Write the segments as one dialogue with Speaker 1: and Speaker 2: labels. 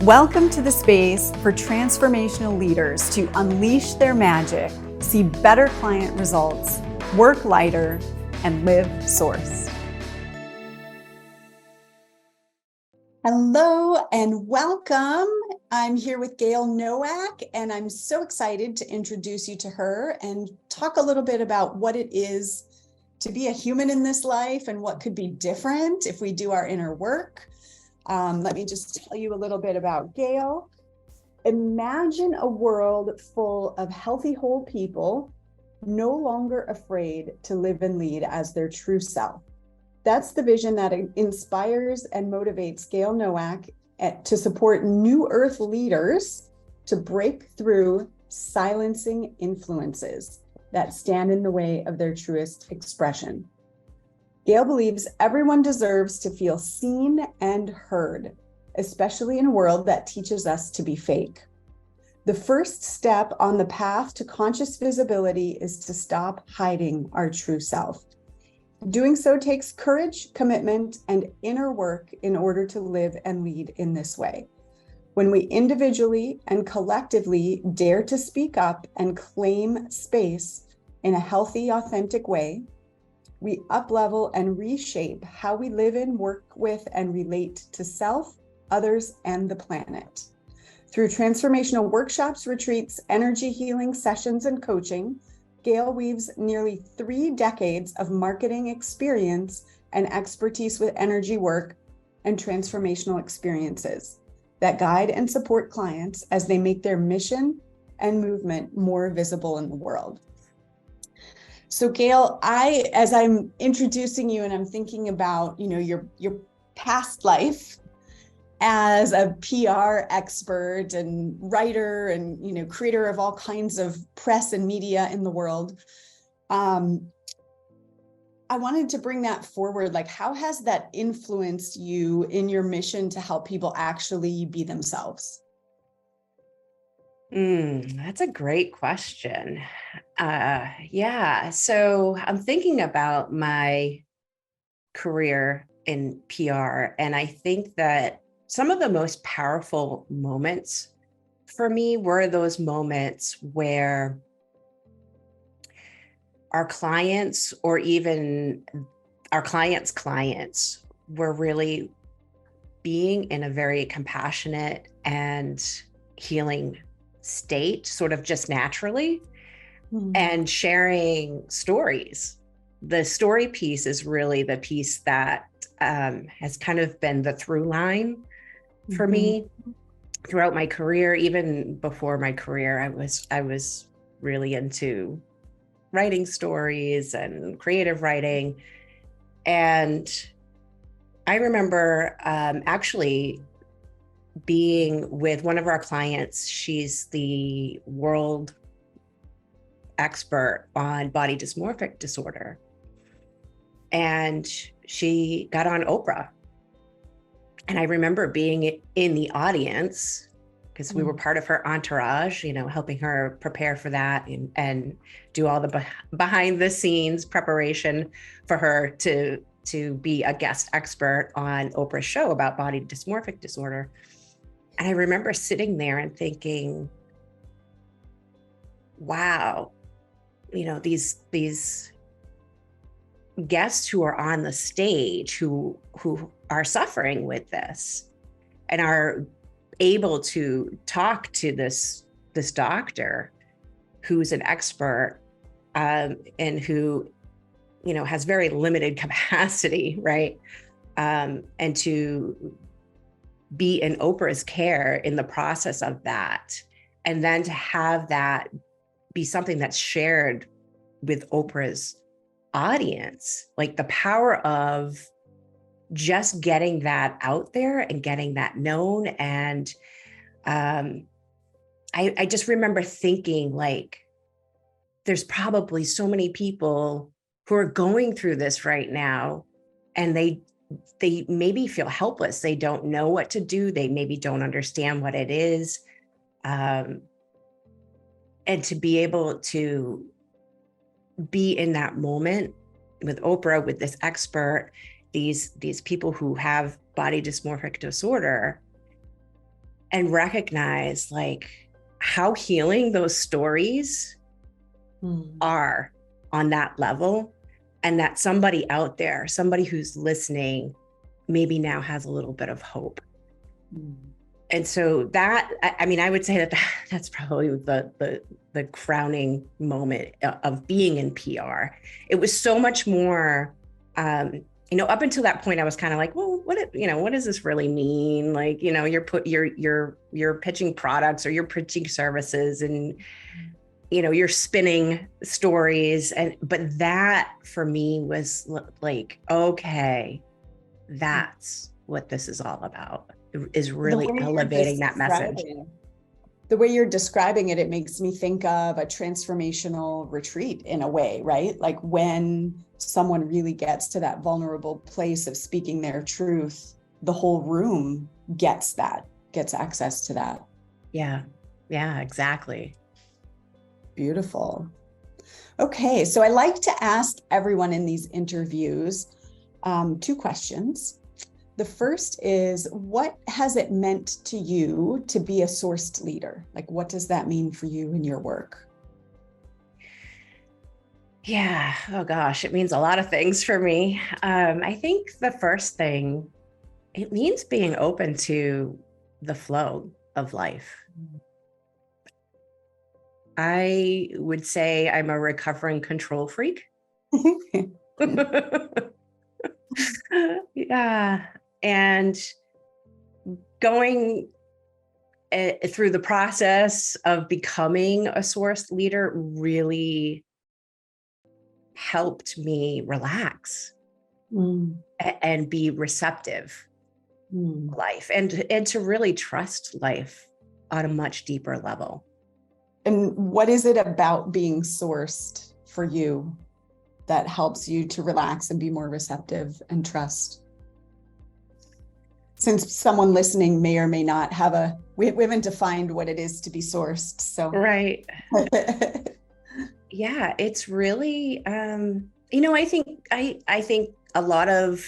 Speaker 1: Welcome to the space for transformational leaders to unleash their magic, see better client results, work lighter, and live source. Hello and welcome. I'm here with Gayle Nowak, and I'm so excited to introduce you to her and talk a little bit about what it is to be a human in this life and what could be different if we do our inner work. Let me just tell you a little bit about Gayle. Imagine a world full of healthy, whole people, no longer afraid to live and lead as their true self. That's the vision that inspires and motivates Gayle Nowak to support new earth leaders to break through silencing influences that stand in the way of their truest expression. Gayle believes everyone deserves to feel seen and heard, especially in a world that teaches us to be fake. The first step on the path to conscious visibility is to stop hiding our true self. Doing so takes courage, commitment, and inner work in order to live and lead in this way. When we individually and collectively dare to speak up and claim space in a healthy, authentic way, we up-level and reshape how we live in, work with, and relate to self, others, and the planet. Through transformational workshops, retreats, energy healing sessions, and coaching, Gayle weaves nearly 3 decades of marketing experience and expertise with energy work and transformational experiences that guide and support clients as they make their mission and movement more visible in the world. So Gayle, as I'm introducing you and I'm thinking about, your past life as a PR expert and writer and, creator of all kinds of press and media in the world, I wanted to bring that forward. Like, how has that influenced you in your mission to help people actually be themselves?
Speaker 2: That's a great question. So I'm thinking about my career in PR, and I think that some of the most powerful moments for me were those moments where our clients, or even our clients' clients, were really being in a very compassionate and healing state, sort of just naturally, and sharing stories. The story piece is really the piece that has kind of been the through line for me throughout my career. Even before my career, I was really into writing stories and creative writing. And I remember actually being with one of our clients. She's the world expert on body dysmorphic disorder. And she got on Oprah. And I remember being in the audience because we were part of her entourage, helping her prepare for that and do all the behind the scenes preparation for her to be a guest expert on Oprah's show about body dysmorphic disorder. And I remember sitting there and thinking, wow, these guests who are on the stage who are suffering with this and are able to talk to this doctor who's an expert and who has very limited capacity, right? And to be in Oprah's care in the process of that, and then to have that be something that's shared with Oprah's audience, like the power of just getting that out there and getting that known. And I just remember thinking, like, there's probably so many people who are going through this right now, and they maybe feel helpless. They don't know what to do. They maybe don't understand what it is. And to be able to be in that moment with Oprah, with this expert, these people who have body dysmorphic disorder, and recognize like how healing those stories are on that level, and that somebody out there, somebody who's listening, maybe now has a little bit of hope. And so that, I mean, I would say that's probably the crowning moment of being in PR. It was so much more, up until that point, I was kind of like, well, what does this really mean? Like, you're pitching products or you're pitching services, and, you're spinning stories. But that for me was like, okay, that's what this is all about, is really elevating that message.
Speaker 1: The way you're describing it, it makes me think of a transformational retreat in a way, right? Like when someone really gets to that vulnerable place of speaking their truth, the whole room gets access to that.
Speaker 2: Yeah, exactly.
Speaker 1: Beautiful. Okay, so I like to ask everyone in these interviews 2 questions. The first is, what has it meant to you to be a sourced leader? Like, what does that mean for you in your work?
Speaker 2: Yeah. Oh gosh, it means a lot of things for me. I think the first thing, it means being open to the flow of life. I would say I'm a recovering control freak. Yeah. And going through the process of becoming a sourced leader really helped me relax and be receptive to life, and to really trust life on a much deeper level.
Speaker 1: And what is it about being sourced for you that helps you to relax and be more receptive and trust? Since someone listening may or may not have we haven't defined what it is to be sourced. So
Speaker 2: right. Yeah, it's really, I think a lot of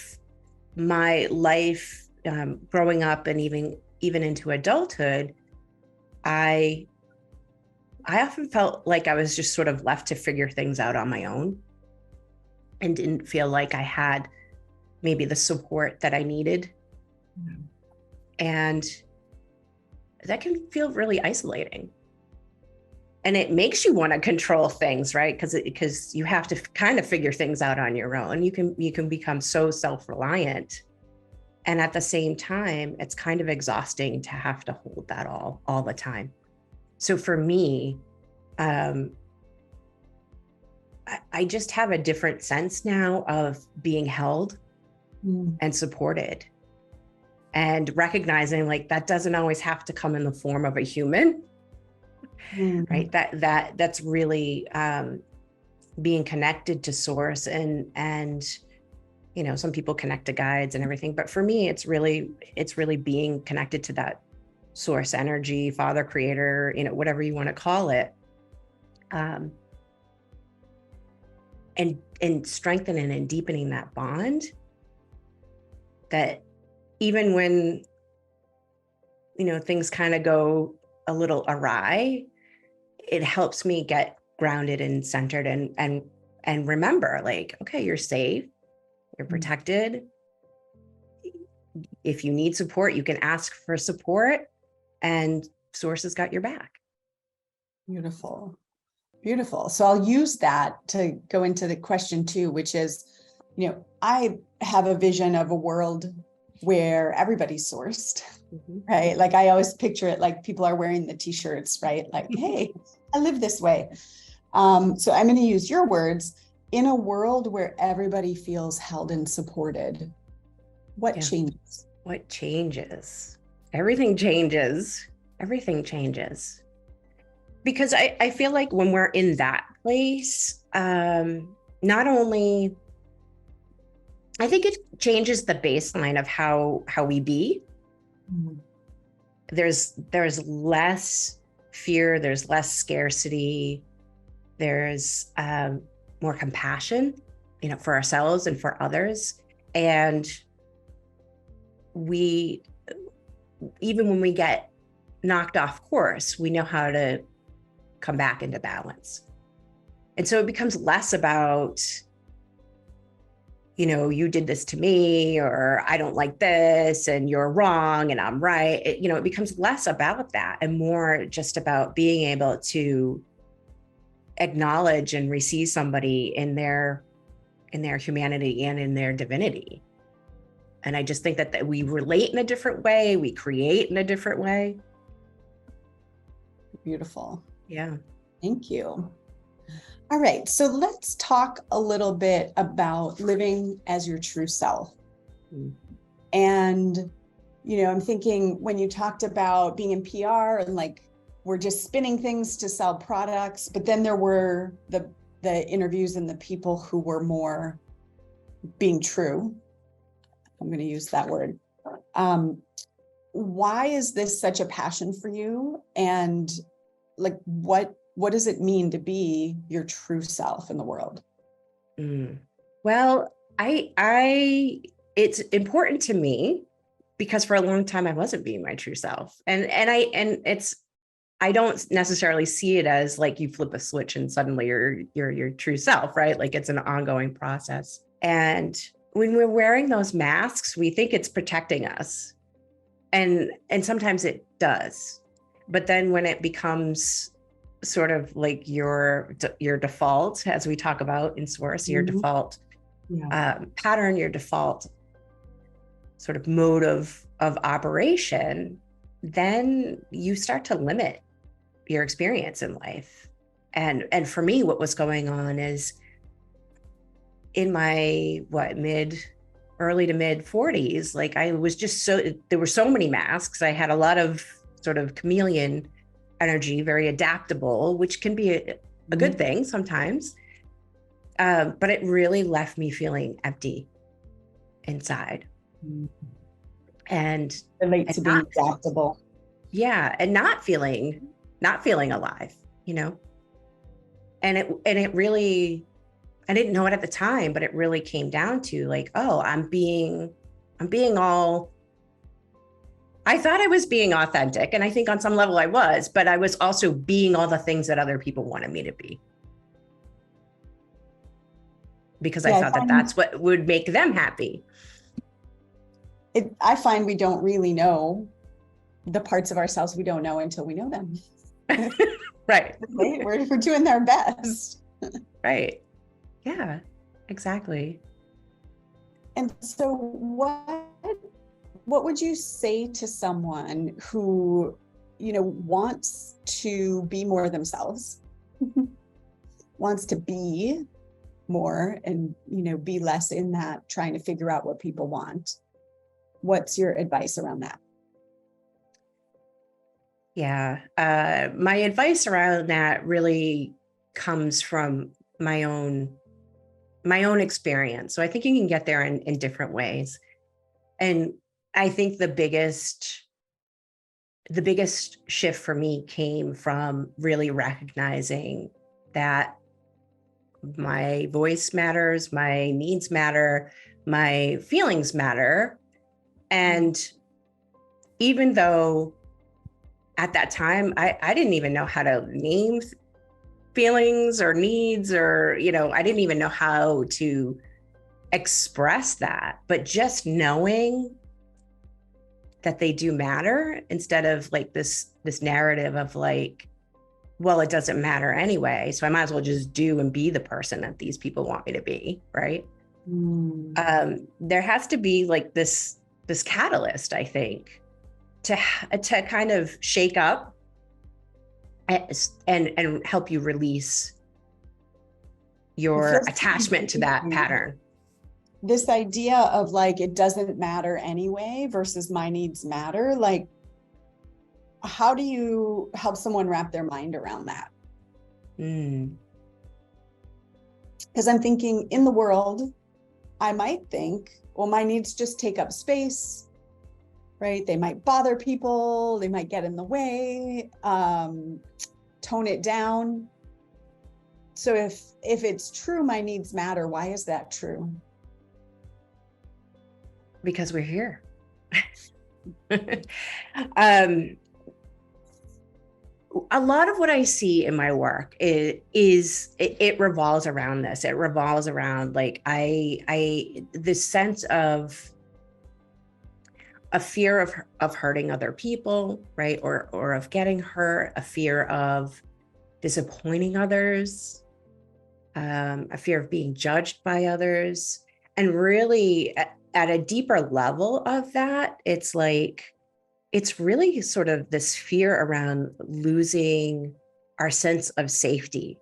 Speaker 2: my life, growing up and even into adulthood, I often felt like I was just sort of left to figure things out on my own, and didn't feel like I had maybe the support that I needed. And that can feel really isolating. And it makes you want to control things, right? Because you have to kind of figure things out on your own. You can become so self-reliant. And at the same time, it's kind of exhausting to have to hold that all the time. So for me, I just have a different sense now of being held and supported, and recognizing like that doesn't always have to come in the form of a human, right? That's really being connected to source, and some people connect to guides and everything, but for me, it's really being connected to that source energy, father, creator, whatever you want to call it, and strengthening and deepening that bond, that even when things kind of go a little awry, it helps me get grounded and centered, and remember, like, okay, you're safe, you're protected. If you need support, you can ask for support, and source has got your back.
Speaker 1: Beautiful. So I'll use that to go into the question 2, which is, I have a vision of a world where everybody's sourced, right? Like I always picture it like people are wearing the t-shirts, right? Like, hey, I live this way. So I'm going to use your words. In a world where everybody feels held and supported, what changes?
Speaker 2: What changes? Everything changes. Everything changes. Because I feel like when we're in that place, not only, I think it changes the baseline of how we be. There's less fear, there's less scarcity, there's more compassion, for ourselves and for others. And even when we get knocked off course, we know how to come back into balance. And so it becomes less about, you did this to me, or I don't like this, and you're wrong and I'm right. It becomes less about that and more just about being able to acknowledge and receive somebody in their humanity and in their divinity. And I just think that we relate in a different way, we create in a different way.
Speaker 1: Beautiful.
Speaker 2: Yeah.
Speaker 1: Thank you. All right, so let's talk a little bit about living as your true self. And, I'm thinking when you talked about being in PR and like, we're just spinning things to sell products, but then there were the interviews and the people who were more being true. I'm going to use that word. Why is this such a passion for you? And like, what does it mean to be your true self in the world?
Speaker 2: Well, it's important to me because for a long time I wasn't being my true self. I don't necessarily see it as like you flip a switch and suddenly you're your true self, right? Like it's an ongoing process. And when we're wearing those masks, we think it's protecting us. And sometimes it does. But then when it becomes sort of like your default, as we talk about in Source, your default pattern, your default sort of mode of operation, then you start to limit your experience in life. And for me, what was going on is in my early to mid 40s, like I was just there were so many masks. I had a lot of sort of chameleon energy, very adaptable, which can be a good thing sometimes. But it really left me feeling empty inside. And
Speaker 1: relate to being adaptable.
Speaker 2: Yeah. And not feeling alive, and it really, I didn't know it at the time, but it really came down to like, oh, I'm being all, I thought I was being authentic. And I think on some level I was, but I was also being all the things that other people wanted me to be. Because I thought that that's what would make them happy.
Speaker 1: I find we don't really know the parts of ourselves we don't know until we know them.
Speaker 2: Right.
Speaker 1: We're doing our best.
Speaker 2: Right. Yeah, exactly.
Speaker 1: And so what would you say to someone who, wants to be more themselves, wants to be more and, be less in that trying to figure out what people want? What's your advice around that?
Speaker 2: Yeah. My advice around that really comes from my own experience. So I think you can get there in different ways. And I think the biggest shift for me came from really recognizing that my voice matters, my needs matter, my feelings matter. And even though at that time, I didn't even know how to name feelings or needs, or, I didn't even know how to express that, but just knowing that they do matter instead of like this narrative of like, well, it doesn't matter anyway, so I might as well just do and be the person that these people want me to be, right? There has to be like this catalyst, I think, to kind of shake up and help you release your attachment to that pattern.
Speaker 1: This idea of like, it doesn't matter anyway versus my needs matter. Like, how do you help someone wrap their mind around that? Because I'm thinking in the world, I might think, well, my needs just take up space, right? They might bother people. They might get in the way, tone it down. So if it's true, my needs matter, why is that true?
Speaker 2: Because we're here. a lot of what I see in my work it revolves around this. It revolves around like this sense of a fear of hurting other people, right? Or of getting hurt, a fear of disappointing others, a fear of being judged by others. And really at a deeper level of that, it's like, it's really sort of this fear around losing our sense of safety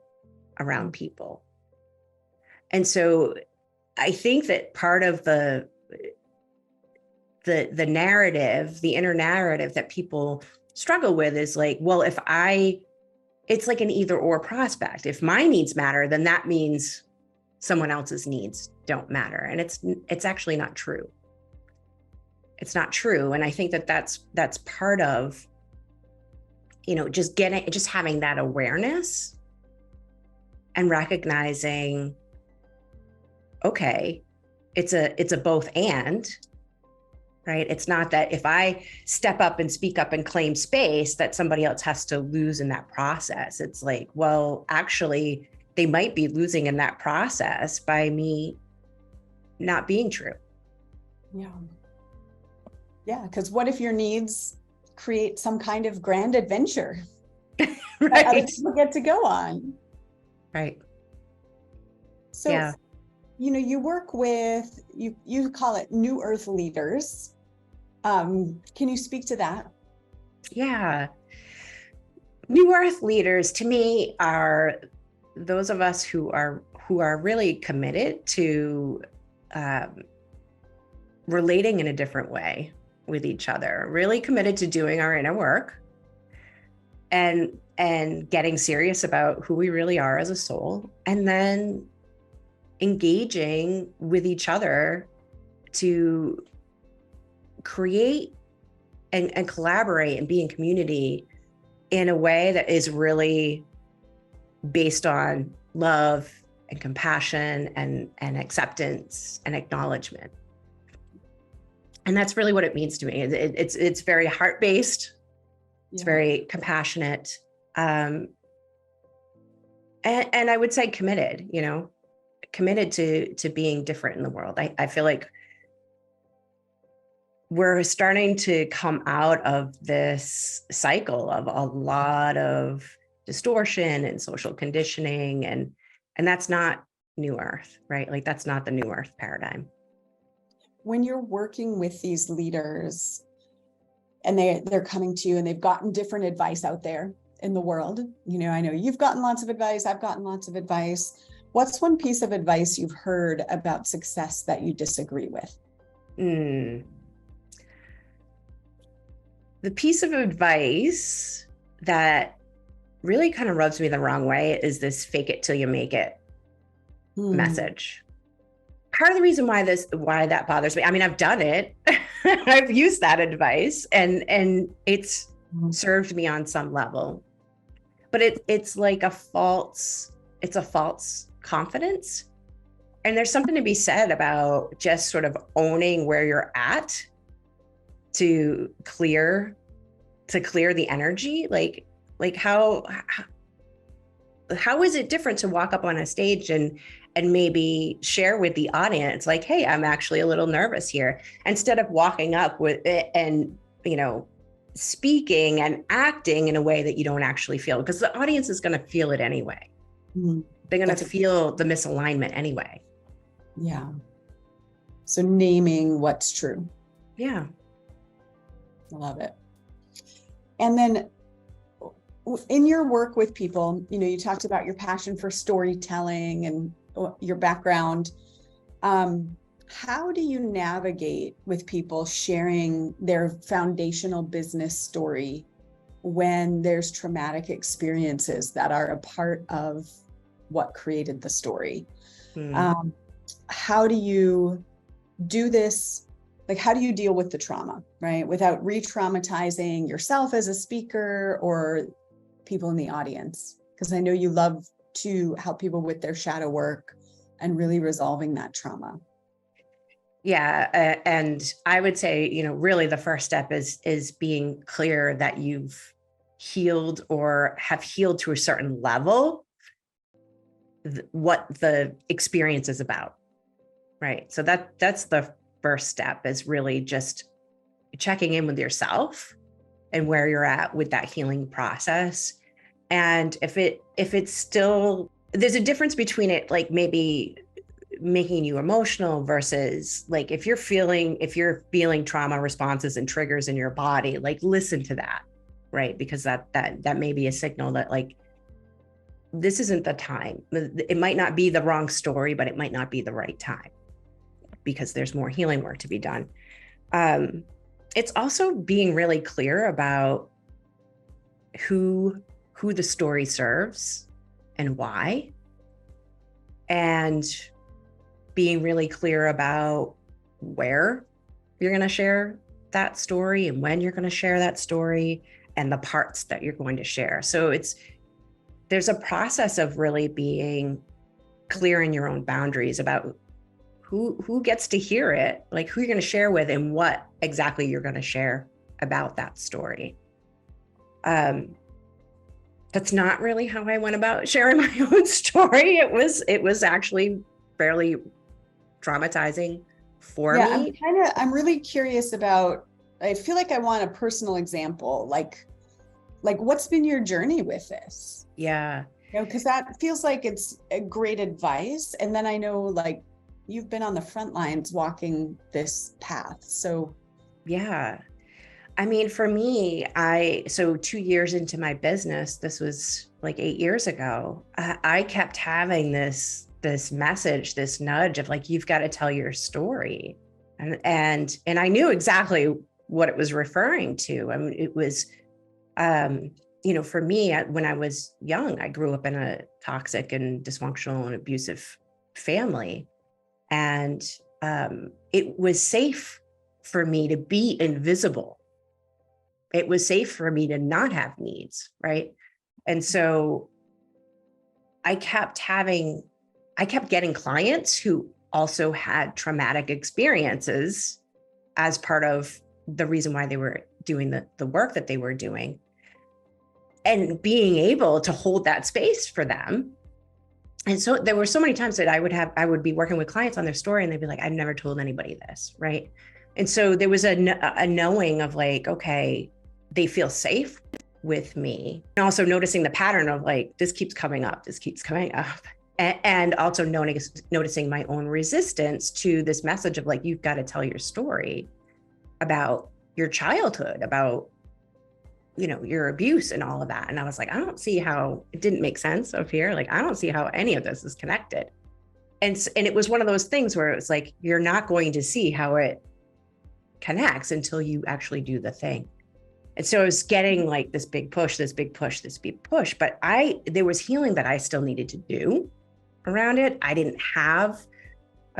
Speaker 2: around people. And so I think that part of the narrative, the inner narrative that people struggle with is like, well, it's like an either or prospect. If my needs matter, then that means someone else's needs don't matter. And it's actually not true. It's not true. And I think that that's part of, just having that awareness and recognizing, okay, it's a both and, right? It's not that if I step up and speak up and claim space that somebody else has to lose in that process. It's like, well, actually they might be losing in that process by me not being true.
Speaker 1: Yeah. Yeah, because what if your needs create some kind of grand adventure
Speaker 2: Right.
Speaker 1: that other people get to go on?
Speaker 2: Right.
Speaker 1: So,
Speaker 2: yeah.
Speaker 1: You work with, you call it New Earth leaders. Can you speak to that?
Speaker 2: Yeah. New Earth leaders to me are those of us who are really committed to relating in a different way with each other, really committed to doing our inner work and getting serious about who we really are as a soul, and then engaging with each other to create and collaborate and be in community in a way that is really based on love and compassion and acceptance and acknowledgement. And that's really what it means to me. It's very heart-based. It's very compassionate. And I would say committed, committed to being different in the world. I feel like we're starting to come out of this cycle of a lot of distortion and social conditioning. And that's not New Earth, right? Like that's not the New Earth paradigm.
Speaker 1: When you're working with these leaders and they're coming to you and they've gotten different advice out there in the world, I know you've gotten lots of advice, I've gotten lots of advice. What's one piece of advice you've heard about success that you disagree with?
Speaker 2: The piece of advice that really kind of rubs me the wrong way is this fake it till you make it message. Part of the reason why that bothers me, I mean, I've done it. I've used that advice and it's served me on some level, but it's like a false confidence. And there's something to be said about just sort of owning where you're at to clear the energy. Like how is it different to walk up on a stage and maybe share with the audience, like, hey, I'm actually a little nervous here, instead of walking up with it and, speaking and acting in a way that you don't actually feel, because the audience is going to feel it anyway. They're going to feel the misalignment anyway.
Speaker 1: Yeah. So naming what's true.
Speaker 2: Yeah.
Speaker 1: I love it. And then in your work with people, you talked about your passion for storytelling and your background. How do you navigate with people sharing their foundational business story when there's traumatic experiences that are a part of what created the story? How do you do this? Like, how do you deal with the trauma, right? Without re-traumatizing yourself as a speaker or people in the audience? Because I know you love to help people with their shadow work and really resolving that trauma.
Speaker 2: Yeah. And I would say, really the first step is being clear that you've healed or have healed to a certain level what the experience is about, right? So that's the first step, is really just checking in with yourself and where you're at with that healing process. And if it's still, there's a difference between it, like maybe making you emotional versus like if you're feeling trauma responses and triggers in your body, like listen to that, right? Because that may be a signal that like this isn't the time. It might not be the wrong story, but it might not be the right time because there's more healing work to be done. It's also being really clear about who the story serves and why, and being really clear about where you're going to share that story and when you're going to share that story and the parts that you're going to share. So there's a process of really being clear in your own boundaries about who gets to hear it, like who you're going to share with and what exactly you're going to share about that story. That's not really how I went about sharing my own story. It was actually fairly traumatizing for me.
Speaker 1: I'm really curious about, I feel like I want a personal example, like what's been your journey with this?
Speaker 2: Yeah.
Speaker 1: You know, because that feels like it's a great advice. And then I know like you've been on the front lines walking this path. So
Speaker 2: yeah. I mean, for me, so 2 years into my business, this was like 8 years ago, I kept having this message, this nudge of like, you've got to tell your story. And I knew exactly what it was referring to. I mean, it was, for me, when I was young, I grew up in a toxic and dysfunctional and abusive family. And it was safe for me to be invisible. It was safe for me to not have needs, right? And so I kept getting clients who also had traumatic experiences as part of the reason why they were doing the work that they were doing, and being able to hold that space for them. And so there were so many times that I would be working with clients on their story and they'd be like, I've never told anybody this, right? And so there was a knowing of like, okay, they feel safe with me. And also noticing the pattern of like, this keeps coming up. And also noticing my own resistance to this message of like, you've got to tell your story about your childhood, about, your abuse and all of that. And I was like, I don't see how it didn't make sense up here. Like, I don't see how any of this is connected. And it was one of those things where it was like, you're not going to see how it connects until you actually do the thing. And so I was getting like this big push, but there was healing that I still needed to do around it. I'm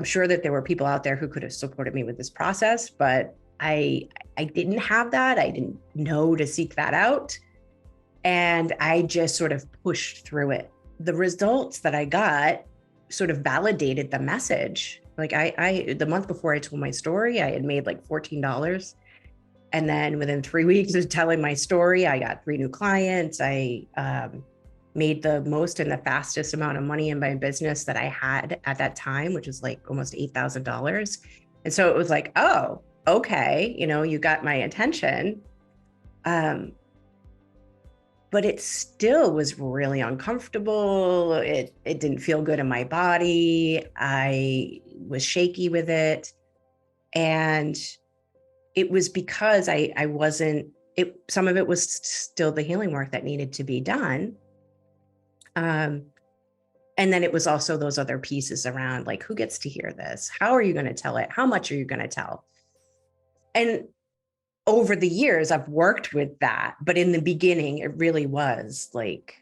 Speaker 2: sure that there were people out there who could have supported me with this process, but I didn't have that. I didn't know to seek that out. And I just sort of pushed through it. The results that I got sort of validated the message. Like the month before I told my story, I had made like $14. And then within 3 weeks of telling my story, I got 3 new clients. I made the most and the fastest amount of money in my business that I had at that time, which was like almost $8,000. And so it was like, oh, okay, you got my attention. But it still was really uncomfortable. It didn't feel good in my body. I was shaky with it. And it was because some of it was still the healing work that needed to be done. And then it was also those other pieces around like, who gets to hear this? How are you going to tell it? How much are you going to tell? And over the years, I've worked with that. But in the beginning, it really was like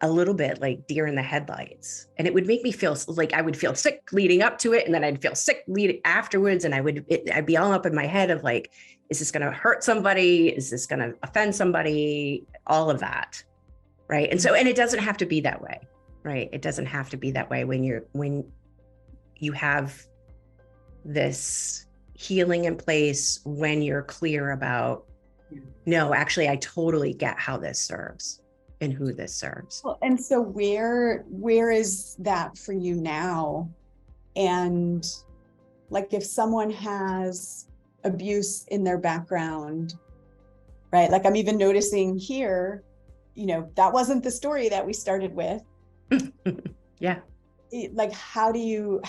Speaker 2: a little bit like deer in the headlights. And it would make me feel like I would feel sick leading up to it. And then I'd feel sick afterwards. And I'd be all up in my head of like, is this going to hurt somebody? Is this going to offend somebody? All of that. Right. And so, and it doesn't have to be that way. Right. It doesn't have to be that way when you have this healing in place, when you're clear about no, actually, I totally get how this serves and who this serves.
Speaker 1: Well, and so where is that for you now? And like if someone has abuse in their background, right? Like I'm even noticing here, that wasn't the story that we started with.
Speaker 2: Yeah.
Speaker 1: Like how do you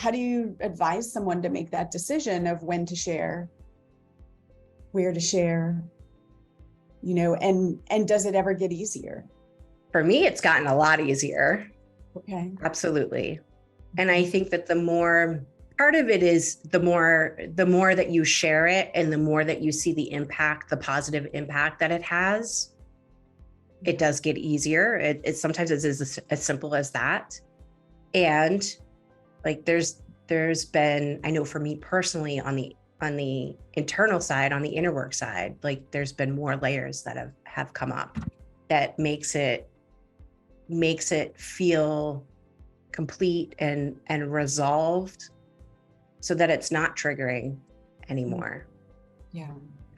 Speaker 1: advise someone to make that decision of when to share, where to share, and does it ever get easier?
Speaker 2: For me, it's gotten a lot easier.
Speaker 1: Okay.
Speaker 2: Absolutely. And I think that the more part of it is the more that you share it and the more that you see the impact, the positive impact that it has, it does get easier. It sometimes is as simple as that. And like there's been, I know for me personally on the internal side, on the inner work side, like there's been more layers that have come up that makes it feel complete and resolved so that it's not triggering anymore.
Speaker 1: Yeah.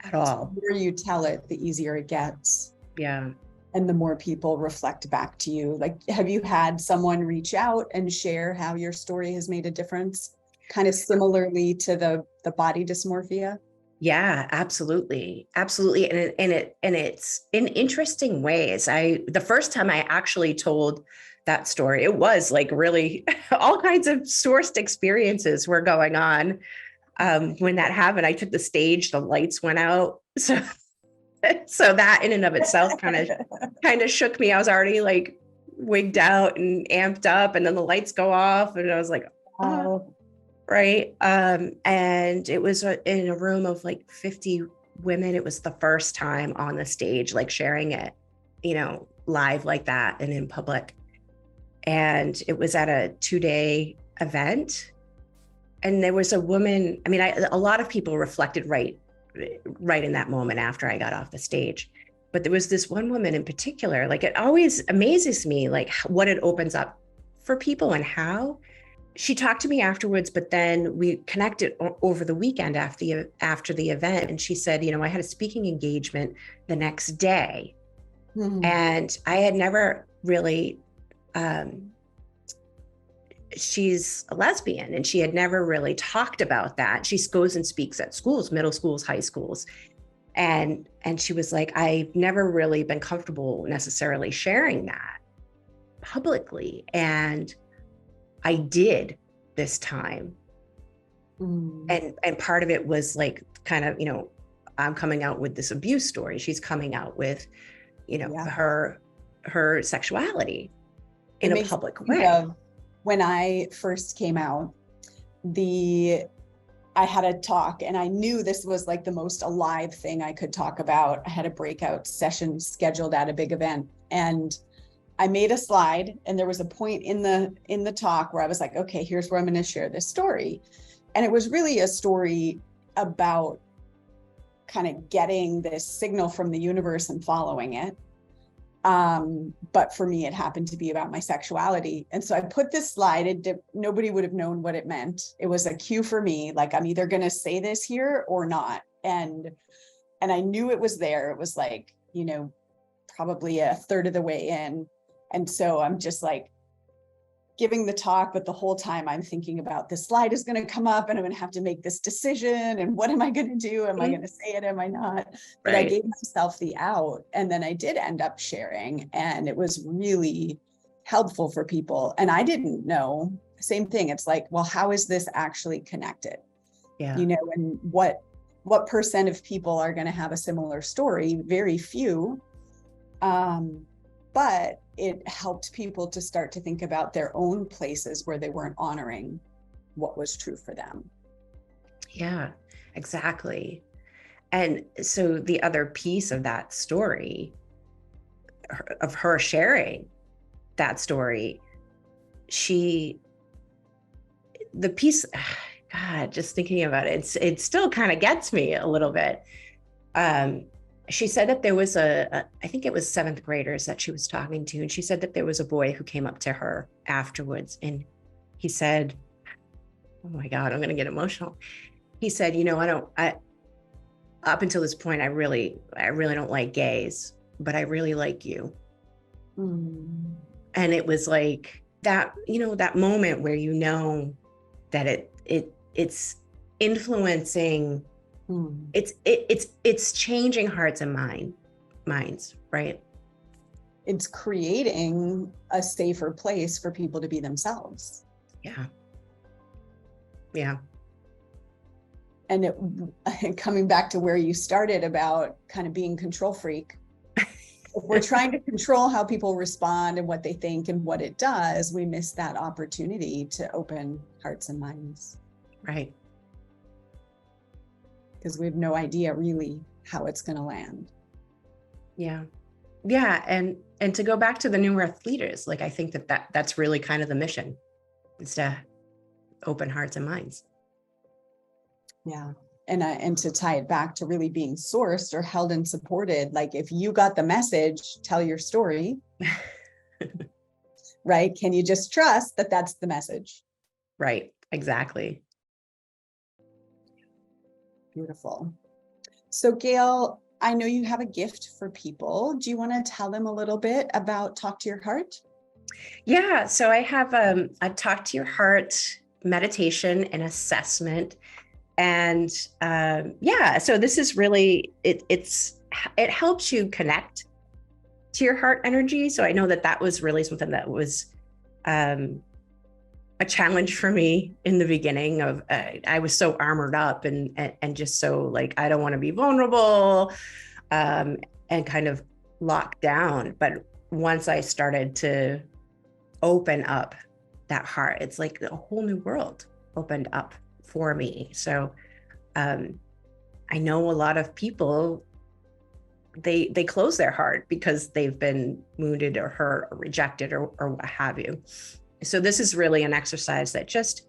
Speaker 2: At all.
Speaker 1: The more you tell it, the easier it gets.
Speaker 2: Yeah.
Speaker 1: And the more people reflect back to you. Like, have you had someone reach out and share how your story has made a difference? Kind of similarly to the body dysmorphia?
Speaker 2: Yeah, absolutely. Absolutely. And it's in interesting ways. The first time I actually told that story, it was like really all kinds of sourced experiences were going on. When that happened, I took the stage, the lights went out. So that in and of itself kind of shook me. I was already like wigged out and amped up, and then the lights go off and I was like, oh. Right. And it was in a room of like 50 women. It was the first time on the stage, like sharing it, live like that and in public. And it was at a 2-day event. And there was a woman, a lot of people reflected right in that moment after I got off the stage. But there was this one woman in particular, like it always amazes me, like what it opens up for people and how. She talked to me afterwards, but then we connected over the weekend after the event. And she said, I had a speaking engagement the next day. Mm-hmm. And I had never really, she's a lesbian and she had never really talked about that. She goes and speaks at schools, middle schools, high schools. And she was like, I've never really been comfortable necessarily sharing that publicly. And I did this time. And part of it was like, kind of, I'm coming out with this abuse story. She's coming out with, her sexuality in a public way.
Speaker 1: When I first came out, I had a talk and I knew this was like the most alive thing I could talk about. I had a breakout session scheduled at a big event, and I made a slide, and there was a point in the talk where I was like, okay, here's where I'm going to share this story. And it was really a story about kind of getting this signal from the universe and following it. But for me, it happened to be about my sexuality. And so I put this slide, nobody would have known what it meant. It was a cue for me, like, I'm either going to say this here or not. And I knew it was there. It was like, probably a third of the way in. And so I'm just like giving the talk, but the whole time I'm thinking about this slide is going to come up and I'm going to have to make this decision. And what am I going to do? Am I going to say it? Am I not? But I gave myself the out. And then I did end up sharing, and it was really helpful for people. And I didn't know, same thing. It's like, well, how is this actually connected?
Speaker 2: Yeah.
Speaker 1: And what percent of people are going to have a similar story? Very few. But it helped people to start to think about their own places where they weren't honoring what was true for them.
Speaker 2: Yeah, exactly. And so the other piece of that story, of her sharing that story, God, just thinking about it, it still kind of gets me a little bit. She said that there was I think it was 7th graders that she was talking to. And she said that there was a boy who came up to her afterwards. And he said, oh my God, I'm going to get emotional. He said, up until this point, I really don't like gays, but I really like you.
Speaker 1: Mm.
Speaker 2: And it was like that, that moment where that it's influencing,
Speaker 1: Mm.
Speaker 2: it's changing hearts and minds, right?
Speaker 1: It's creating a safer place for people to be themselves.
Speaker 2: Yeah. Yeah.
Speaker 1: And coming back to where you started about kind of being control freak, if we're trying to control how people respond and what they think and what it does, we miss that opportunity to open hearts and minds.
Speaker 2: Right.
Speaker 1: Because we have no idea really how it's going to land.
Speaker 2: Yeah. Yeah. And to go back to the New Earth leaders, like, I think that's really kind of the mission, is to open hearts and minds.
Speaker 1: Yeah. And to tie it back to really being sourced or held and supported, like, if you got the message, tell your story, right? Can you just trust that that's the message?
Speaker 2: Right. Exactly.
Speaker 1: Beautiful. So Gayle, I know you have a gift for people. Do you want to tell them a little bit about Talk to Your Heart?
Speaker 2: Yeah. So I have a Talk to Your Heart meditation and assessment. And so this is really, it helps you connect to your heart energy. So I know that was really something that was a challenge for me in the beginning of, I was so armored up and just so like, I don't want to be vulnerable, and kind of locked down. But once I started to open up that heart, it's like a whole new world opened up for me. So I know a lot of people, they close their heart because they've been wounded or hurt or rejected or what have you. So this is really an exercise that just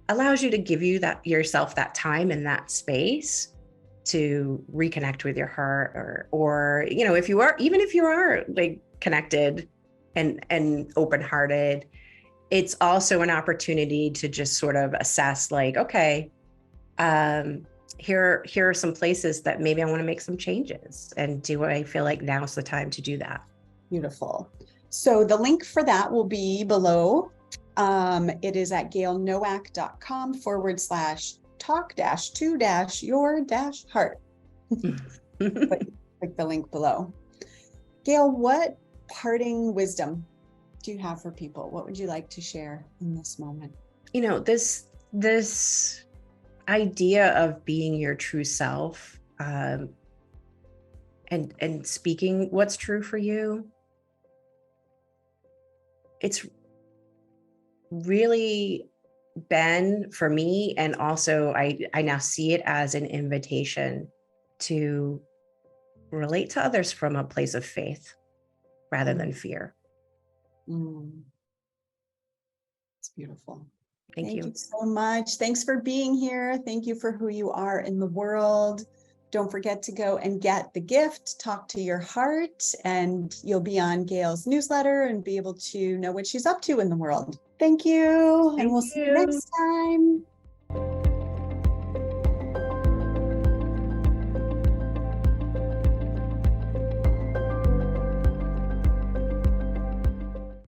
Speaker 2: allows you to give yourself that time and that space to reconnect with your heart, or if you are like connected and open-hearted, it's also an opportunity to just sort of assess, like, okay, here are some places that maybe I want to make some changes, and do I feel like now's the time to do that?
Speaker 1: Beautiful. So the link for that will be below. It is at gaylnowak.com/talk-to-your-heart. Click the link below. Gayle, what parting wisdom do you have for people? What would you like to share in this moment?
Speaker 2: This idea of being your true self, and speaking what's true for you, it's really been for me, and also I now see it as an invitation to relate to others from a place of faith rather than fear.
Speaker 1: It's beautiful.
Speaker 2: Thank you
Speaker 1: so much. Thanks for being here. Thank you for who you are in the world. Don't forget to go and get the gift, Talk to Your Heart, and you'll be on Gayle's newsletter and be able to know what she's up to in the world. Thank you. And we'll see you next time.